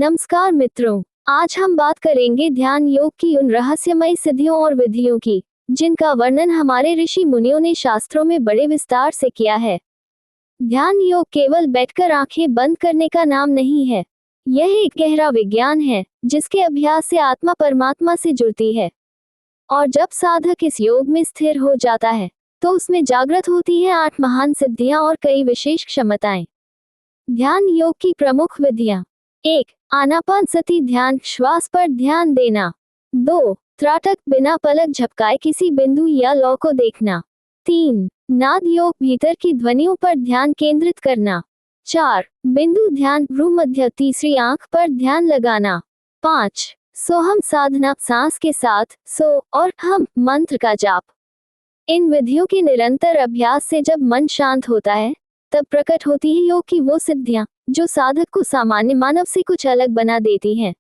नमस्कार मित्रों, आज हम बात करेंगे ध्यान योग की उन रहस्यमय सिद्धियों और विधियों की जिनका वर्णन हमारे ऋषि मुनियों ने शास्त्रों में बड़े विस्तार से किया है। ध्यान योग केवल बैठकर आंखें बंद करने का नाम नहीं है। यह एक गहरा विज्ञान है जिसके अभ्यास से आत्मा परमात्मा से जुड़ती है। और जब साधक इस योग में स्थिर हो जाता है तो उसमें जागृत होती है 8 महान सिद्धियां और कई विशेष क्षमताएं। ध्यान योग की प्रमुख विधियां: 1. आनापानसति ध्यान, श्वास पर ध्यान देना। 2. त्राटक, बिना पलक झपकाए किसी बिंदु या लौ को देखना। 3. नाद योग, भीतर की ध्वनियों पर ध्यान केंद्रित करना। 4. बिंदु ध्यान, भ्रूमध्य, तीसरी आंख पर ध्यान लगाना। 5. सोहम साधना, सांस के साथ सो और हम मंत्र का जाप। इन विधियों के निरंतर अभ्यास से जब मन शांत होता है तब प्रकट होती है योग की वो सिद्धियां जो साधक को सामान्य मानव से कुछ अलग बना देती हैं।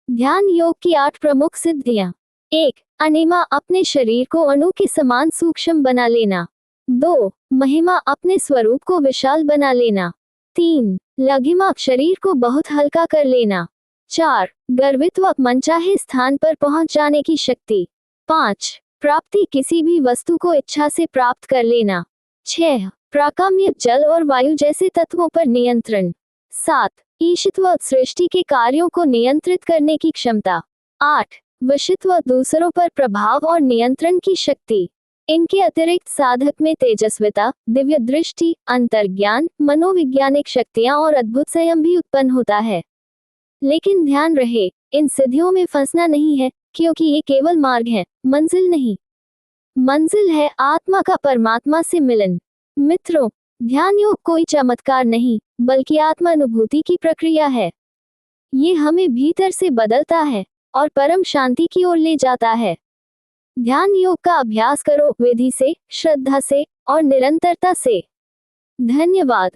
ध्यान योग की 8 प्रमुख सिद्धियां: 1. अनिमा, अपने शरीर को अणु के समान सूक्ष्म बना लेना। 2. महिमा, अपने स्वरूप को विशाल बना लेना। 3. लघिमा, शरीर को बहुत हल्का कर लेना। 4. गर्वित्व, मनचाहे स्थान पर पहुंच जाने की शक्ति। 5. प्राप्ति, किसी भी वस्तु को इच्छा से प्राप्त कर लेना। 6. प्राकाम्य, जल और वायु जैसे तत्वों पर नियंत्रण। 7. ईशित्व, सृष्टि के कार्यों को नियंत्रित करने की क्षमता। 8. वशित्व, दूसरों पर प्रभाव और नियंत्रण की शक्ति। इनके अतिरिक्त साधक में तेजस्विता, दिव्य दृष्टि, अंतर्ज्ञान, मनोवैज्ञानिक शक्तियां और अद्भुत संयम भी उत्पन्न होता है। लेकिन ध्यान रहे, इन सिद्धियों में फंसना नहीं है, क्योंकि ये केवल मार्ग है, मंजिल नहीं। मंजिल है आत्मा का परमात्मा से मिलन। मित्रों, ध्यान योग कोई चमत्कार नहीं बल्कि आत्मानुभूति की प्रक्रिया है। ये हमें भीतर से बदलता है और परम शांति की ओर ले जाता है। ध्यान योग का अभ्यास करो, विधि से, श्रद्धा से और निरंतरता से। धन्यवाद।